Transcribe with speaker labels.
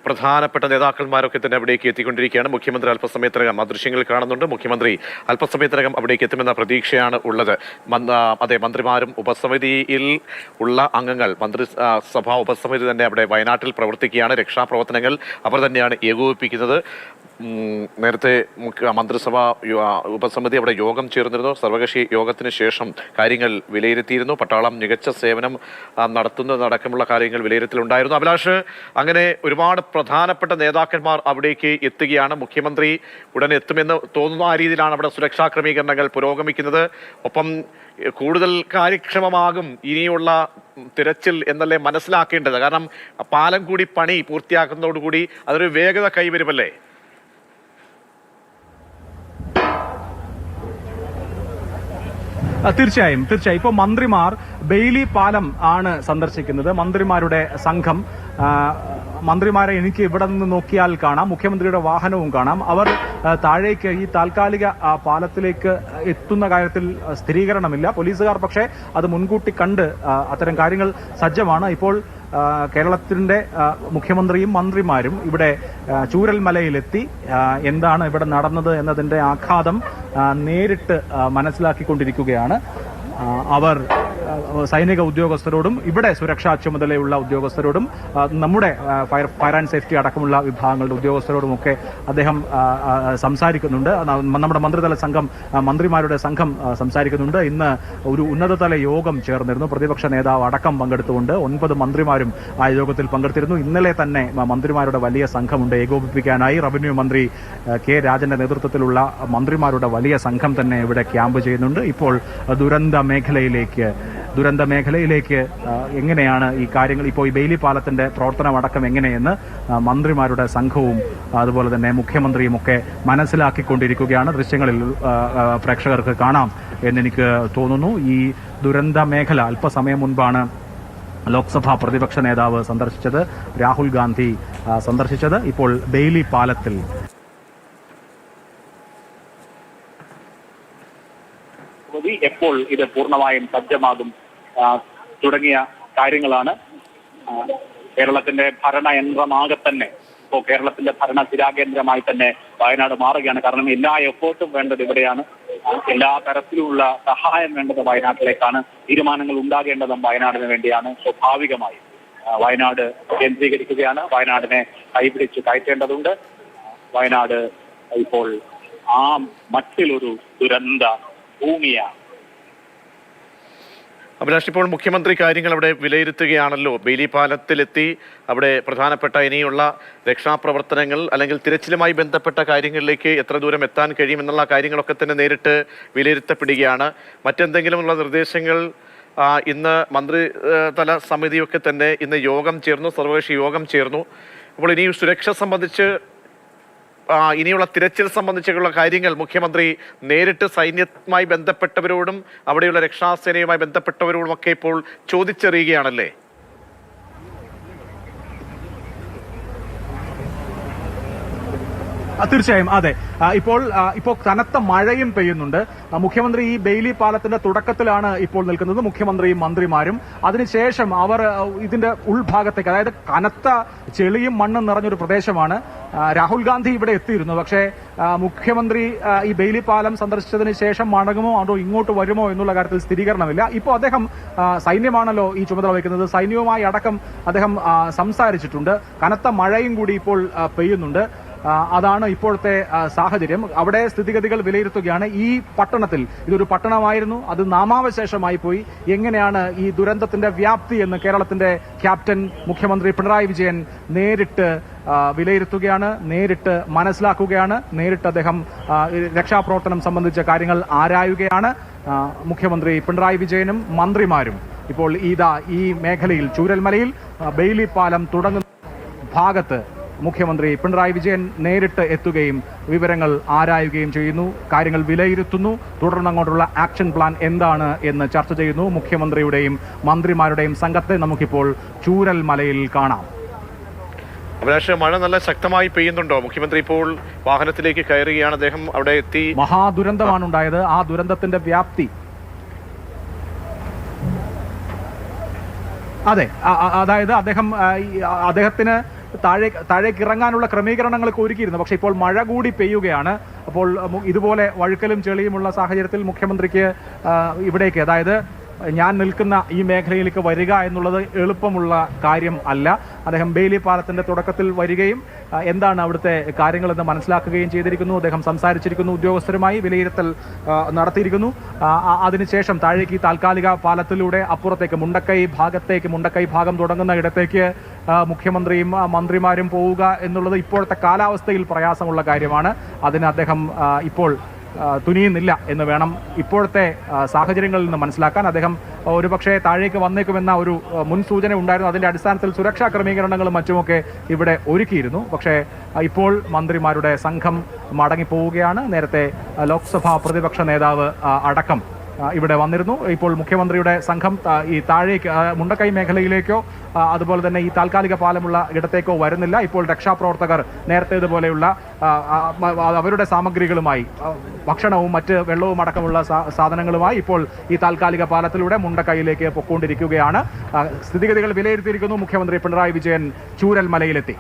Speaker 1: പ്രധാനപ്പെട്ട നേതാക്കന്മാരൊക്കെ തന്നെ അവിടേക്ക് എത്തിക്കൊണ്ടിരിക്കുകയാണ്. മുഖ്യമന്ത്രി അല്പസമയത്തിനകം ആ ദൃശ്യങ്ങൾ കാണുന്നുണ്ട്. മുഖ്യമന്ത്രി അല്പസമയത്തിനകം അവിടേക്ക് എത്തുമെന്ന പ്രതീക്ഷയാണ് ഉള്ളത്. അതെ, മന്ത്രിമാരും ഉപസമിതിയിൽ ഉള്ള അംഗങ്ങൾ, മന്ത്രിസഭാ ഉപസമിതി തന്നെ അവിടെ വയനാട്ടിൽ പ്രവർത്തിക്കുകയാണ്. രക്ഷാപ്രവർത്തനങ്ങൾ അവർ തന്നെയാണ് ഏകോപിപ്പിക്കുന്നത്. നേരത്തെ മന്ത്രിസഭ ഉപസമിതി അവിടെ യോഗം ചേർന്നിരുന്നു. സർവകക്ഷി യോഗത്തിന് ശേഷം കാര്യങ്ങൾ വിലയിരുത്തിയിരുന്നു. പട്ടാളം മികച്ച സേവനം നടത്തുന്നതടക്കമുള്ള കാര്യങ്ങൾ വിലയിരുത്തലുണ്ടായിരുന്നു. അഭിലാഷ്, അങ്ങനെ ഒരുപാട് പ്രധാനപ്പെട്ട നേതാക്കന്മാർ അവിടേക്ക് എത്തുകയാണ്. മുഖ്യമന്ത്രി ഉടനെ എത്തുമെന്ന് തോന്നുന്ന ആ രീതിയിലാണ് അവിടെ സുരക്ഷാ ക്രമീകരണങ്ങൾ പുരോഗമിക്കുന്നത്. ഒപ്പം കൂടുതൽ കാര്യക്ഷമമാകും ഇനിയുള്ള തിരച്ചിൽ എന്നല്ലേ മനസ്സിലാക്കേണ്ടത്? കാരണം പാലം കൂടി പണി പൂർത്തിയാക്കുന്നതോടുകൂടി അതൊരു വേഗത കൈവരുമല്ലേ?
Speaker 2: തീർച്ചയായും. ഇപ്പോൾ മന്ത്രിമാർ ബെയിലി പാലം ആണ് സന്ദർശിക്കുന്നത്. മന്ത്രിമാരുടെ സംഘം, മന്ത്രിമാരെ എനിക്ക് ഇവിടെ നിന്ന് നോക്കിയാൽ കാണാം, മുഖ്യമന്ത്രിയുടെ വാഹനവും കാണാം. അവർ താഴേക്ക് ഈ താൽക്കാലിക പാലത്തിലേക്ക് എത്തുന്ന കാര്യത്തിൽ സ്ഥിരീകരണമില്ല. പോലീസുകാർ പക്ഷേ അത് മുൻകൂട്ടി കണ്ട് അത്തരം കാര്യങ്ങൾ സജ്ജമാണ്. ഇപ്പോൾ കേരളത്തിന്റെ മുഖ്യമന്ത്രിയും മന്ത്രിമാരും ഇവിടെ ചൂരൽമലയിലെത്തി എന്താണ് ഇവിടെ നടന്നത് എന്നതിന്റെ ആഘാതം നേരിട്ട് മനസ്സിലാക്കിക്കൊണ്ടിരിക്കുകയാണ്. അവർ സൈനിക ഉദ്യോഗസ്ഥരോടും ഇവിടെ സുരക്ഷാ ചുമതലയുള്ള ഉദ്യോഗസ്ഥരോടും നമ്മുടെ ഫയർ ആൻഡ് സേഫ്റ്റി അടക്കമുള്ള വിഭാഗങ്ങളുടെ ഉദ്യോഗസ്ഥരോടുമൊക്കെ അദ്ദേഹം സംസാരിക്കുന്നുണ്ട്. നമ്മുടെ മന്ത്രിതല സംഘം, മന്ത്രിമാരുടെ സംഘം സംസാരിക്കുന്നുണ്ട്. ഇന്ന് ഒരു ഉന്നതതല യോഗം ചേർന്നിരുന്നു. പ്രതിപക്ഷ നേതാവ് അടക്കം പങ്കെടുത്തുകൊണ്ട് 9 മന്ത്രിമാരും ആ യോഗത്തിൽ പങ്കെടുത്തിരുന്നു. ഇന്നലെ തന്നെ മന്ത്രിമാരുടെ വലിയ സംഘമുണ്ട് ഏകോപിപ്പിക്കാനായി. റവന്യൂ മന്ത്രി കെ രാജന്റെ നേതൃത്വത്തിലുള്ള മന്ത്രിമാരുടെ വലിയ സംഘം തന്നെ ഇവിടെ ക്യാമ്പ് ചെയ്യുന്നുണ്ട്. ഇപ്പോൾ ദുരന്ത മേഖലയിലേക്ക് എങ്ങനെയാണ് ഈ കാര്യങ്ങൾ, ഇപ്പോൾ ഈ ബെയിലി പാലത്തിന്റെ പ്രവർത്തനമടക്കം എങ്ങനെയെന്ന് മന്ത്രിമാരുടെ സംഘവും അതുപോലെ തന്നെ മുഖ്യമന്ത്രിയും ഒക്കെ മനസ്സിലാക്കിക്കൊണ്ടിരിക്കുകയാണ്. ദൃശ്യങ്ങളിൽ പ്രേക്ഷകർക്ക് കാണാം എന്നെനിക്ക് തോന്നുന്നു. ഈ ദുരന്ത മേഖല അല്പസമയം മുൻപാണ് ലോക്സഭാ പ്രതിപക്ഷ നേതാവ് സന്ദർശിച്ചത്, രാഹുൽ ഗാന്ധി സന്ദർശിച്ചത്. ഇപ്പോൾ ബെയിലി പാലത്തിൽ
Speaker 3: എപ്പോൾ ഇത് പൂർണ്ണമായും സജ്ജമാകും തുടങ്ങിയ കാര്യങ്ങളാണ്. കേരളത്തിന്റെ ഭരണയന്ത്രമാകെ തന്നെ ഇപ്പോൾ കേരളത്തിന്റെ ഭരണ സ്ഥിരാകേന്ദ്രമായി തന്നെ വയനാട് മാറുകയാണ്. കാരണം എല്ലാ എഫേർട്ടും വേണ്ടത് ഇവിടെയാണ്. എല്ലാ തരത്തിലുമുള്ള സഹായം വേണ്ടത് വയനാട്ടിലേക്കാണ്. തീരുമാനങ്ങൾ ഉണ്ടാകേണ്ടതും വയനാടിന് വേണ്ടിയാണ്. സ്വാഭാവികമായി വയനാട് കേന്ദ്രീകരിക്കുകയാണ്. വയനാടിനെ കൈപിടിച്ച് കയറ്റേണ്ടതുണ്ട്. വയനാട് ഇപ്പോൾ ആ മട്ടിലൊരു ദുരന്ത ഭൂമിയാണ്.
Speaker 1: അഭിലാഷ്, ഇപ്പോൾ മുഖ്യമന്ത്രി കാര്യങ്ങൾ അവിടെ വിലയിരുത്തുകയാണല്ലോ. ബെയിലി പാലത്തിലെത്തി അവിടെ പ്രധാനപ്പെട്ട ഇനിയുള്ള രക്ഷാപ്രവർത്തനങ്ങൾ അല്ലെങ്കിൽ തിരച്ചിലുമായി ബന്ധപ്പെട്ട കാര്യങ്ങളിലേക്ക് എത്ര ദൂരം എത്താൻ കഴിയുമെന്നുള്ള കാര്യങ്ങളൊക്കെ തന്നെ നേരിട്ട് വിലയിരുത്തപ്പെടുകയാണ്. മറ്റെന്തെങ്കിലുമുള്ള നിർദ്ദേശങ്ങൾ ഇന്ന് മന്ത്രിതല സമിതിയൊക്കെ തന്നെ ഇന്ന് യോഗം ചേർന്നു, സർവകക്ഷി യോഗം ചേർന്നു. അപ്പോൾ ഇനി സുരക്ഷ സംബന്ധിച്ച്, ഇനിയുള്ള തിരച്ചിൽ സംബന്ധിച്ചുള്ള കാര്യങ്ങൾ മുഖ്യമന്ത്രി നേരിട്ട് സൈന്യവുമായി ബന്ധപ്പെട്ടവരോടും അവിടെയുള്ള രക്ഷാസേനയുമായി ബന്ധപ്പെട്ടവരോടും ഒക്കെ ഇപ്പോൾ ചോദിച്ചറിയുകയാണല്ലേ?
Speaker 2: തീർച്ചയായും അതെ. ഇപ്പോൾ കനത്ത മഴയും പെയ്യുന്നുണ്ട്. മുഖ്യമന്ത്രി ഈ ബെയിലി പാലത്തിന്റെ തുടക്കത്തിലാണ് ഇപ്പോൾ നിൽക്കുന്നത്, മുഖ്യമന്ത്രിയും മന്ത്രിമാരും. അതിനുശേഷം അവർ ഇതിന്റെ ഉൾഭാഗത്തേക്ക്, അതായത് കനത്ത ചെളിയും മണ്ണും നിറഞ്ഞൊരു പ്രദേശമാണ്. രാഹുൽ ഗാന്ധി ഇവിടെ എത്തിയിരുന്നു. പക്ഷേ മുഖ്യമന്ത്രി ഈ ബെയിലി പാലം സന്ദർശിച്ചതിന് ശേഷം മടങ്ങുമോ അതോ ഇങ്ങോട്ട് വരുമോ എന്നുള്ള കാര്യത്തിൽ സ്ഥിരീകരണമില്ല. ഇപ്പോൾ അദ്ദേഹം സൈന്യമാണല്ലോ ഈ ചുമതല വഹിക്കുന്നത്, സൈന്യവുമായി അടക്കം അദ്ദേഹം സംസാരിച്ചിട്ടുണ്ട്. കനത്ത മഴയും കൂടി ഇപ്പോൾ പെയ്യുന്നുണ്ട്. അതാണ് ഇപ്പോഴത്തെ സാഹചര്യം. അവിടെ സ്ഥിതിഗതികൾ വിലയിരുത്തുകയാണ്. ഈ പട്ടണത്തിൽ, ഇതൊരു പട്ടണമായിരുന്നു, അത് നാമാവശേഷമായി പോയി. എങ്ങനെയാണ് ഈ ദുരന്തത്തിന്റെ വ്യാപ്തി എന്ന് കേരളത്തിന്റെ ക്യാപ്റ്റൻ മുഖ്യമന്ത്രി പിണറായി വിജയൻ നേരിട്ട് വിലയിരുത്തുകയാണ്, നേരിട്ട് മനസ്സിലാക്കുകയാണ്. നേരിട്ട് അദ്ദേഹം രക്ഷാപ്രവർത്തനം സംബന്ധിച്ച കാര്യങ്ങൾ ആരായുകയാണ്. മുഖ്യമന്ത്രി പിണറായി വിജയനും മന്ത്രിമാരും ഇപ്പോൾ ഈ മേഖലയിൽ, ചൂരൽമലയിൽ ബെയിലി പാലം തുടങ്ങുന്ന ഭാഗത്ത് മുഖ്യമന്ത്രി പിണറായി വിജയൻ നേരിട്ട് എത്തുകയും വിവരങ്ങൾ ആരായുകയും ചെയ്യുന്നു, കാര്യങ്ങൾ വിലയിരുത്തുന്നു. തുടർന്നങ്ങോട്ടുള്ള ആക്ഷൻ പ്ലാൻ എന്താണ് എന്ന് ചർച്ച ചെയ്യുന്നു. മുഖ്യമന്ത്രിയുടെയും മന്ത്രിമാരുടെയും സംഘത്തെ നമുക്കിപ്പോൾ ചൂരൽമലയിൽ കാണാം.
Speaker 1: അഭിലാഷ്, മഴ നല്ല ശക്തമായി പെയ്യുന്നുണ്ടോ? മുഖ്യമന്ത്രി ഇപ്പോൾ വാഹനത്തിലേക്ക് കയറുകയാണ്, അദ്ദേഹം അവിടെ എത്തി.
Speaker 2: മഹാദുരന്തമാണ് ഉണ്ടായത്. ആ ദുരന്തത്തിന്റെ വ്യാപ്തി, അതെ, അതായത് അദ്ദേഹത്തിന് താഴേക്ക് ഇറങ്ങാനുള്ള ക്രമീകരണങ്ങളൊക്കെ ഒരുക്കിയിരുന്നു. പക്ഷേ ഇപ്പോൾ മഴ കൂടി പെയ്യുകയാണ്. അപ്പോൾ ഇതുപോലെ വഴുക്കലും ചെളിയുമുള്ള സാഹചര്യത്തിൽ മുഖ്യമന്ത്രിക്ക് ഇവിടേക്ക്, അതായത് ഞാൻ നിൽക്കുന്ന ഈ മേഖലയിലേക്ക് വരിക എന്നുള്ളത് എളുപ്പമുള്ള കാര്യം അല്ല. അദ്ദേഹം ബെയിലി പാലത്തിന്റെ തുടക്കത്തിൽ വരികയും എന്താണ് അവിടുത്തെ കാര്യങ്ങളെന്ന് മനസ്സിലാക്കുകയും ചെയ്തിരിക്കുന്നു. അദ്ദേഹം സംസാരിച്ചിരിക്കുന്നു, ഉദ്യോഗസ്ഥരുമായി വിലയിരുത്തൽ നടത്തിയിരിക്കുന്നു. അതിനുശേഷം താഴേക്ക് ഈ താൽക്കാലിക പാലത്തിലൂടെ അപ്പുറത്തേക്ക് മുണ്ടക്കൈ ഭാഗം തുടങ്ങുന്ന ഇടത്തേക്ക് മുഖ്യമന്ത്രിയും മന്ത്രിമാരും പോവുക എന്നുള്ളത് ഇപ്പോഴത്തെ കാലാവസ്ഥയിൽ പ്രയാസമുള്ള കാര്യമാണ്. അതിന് അദ്ദേഹം ഇപ്പോൾ തുനിയുന്നില്ല എന്ന് വേണം ഇപ്പോഴത്തെ സാഹചര്യങ്ങളിൽ നിന്ന് മനസ്സിലാക്കാൻ. അദ്ദേഹം ഒരുപക്ഷെ താഴേക്ക് വന്നേക്കുമെന്ന ഒരു മുൻസൂചന ഉണ്ടായിരുന്നു. അതിന്റെ അടിസ്ഥാനത്തിൽ സുരക്ഷാ ക്രമീകരണങ്ങളും മറ്റുമൊക്കെ ഇവിടെ ഒരുക്കിയിരുന്നു. പക്ഷേ ഇപ്പോൾ മന്ത്രിമാരുടെ സംഘം മടങ്ങിപ്പോവുകയാണ്. നേരത്തെ ലോക്സഭാ പ്രതിപക്ഷ നേതാവ് അടക്കം ഇവിടെ വന്നിരുന്നു. ഇപ്പോൾ മുഖ്യമന്ത്രിയുടെ സംഘം ഈ താഴേക്ക് മുണ്ടക്കൈ മേഖലയിലേക്കോ അതുപോലെ തന്നെ ഈ താൽക്കാലിക പാലമുള്ള ഇടത്തേക്കോ വരുന്നില്ല. ഇപ്പോൾ രക്ഷാപ്രവർത്തകർ നേരത്തേതുപോലെയുള്ള അവരുടെ സാമഗ്രികളുമായി, ഭക്ഷണവും മറ്റ് വെള്ളവും അടക്കമുള്ള സാധനങ്ങളുമായി ഇപ്പോൾ ഈ താൽക്കാലിക പാലത്തിലൂടെ മുണ്ടക്കൈയിലേക്ക് പൊക്കോണ്ടിരിക്കുകയാണ്. സ്ഥിതിഗതികൾ വിലയിരുത്തിയിരിക്കുന്നു. മുഖ്യമന്ത്രി പിണറായി വിജയൻ ചൂരൽമലയിലെത്തി.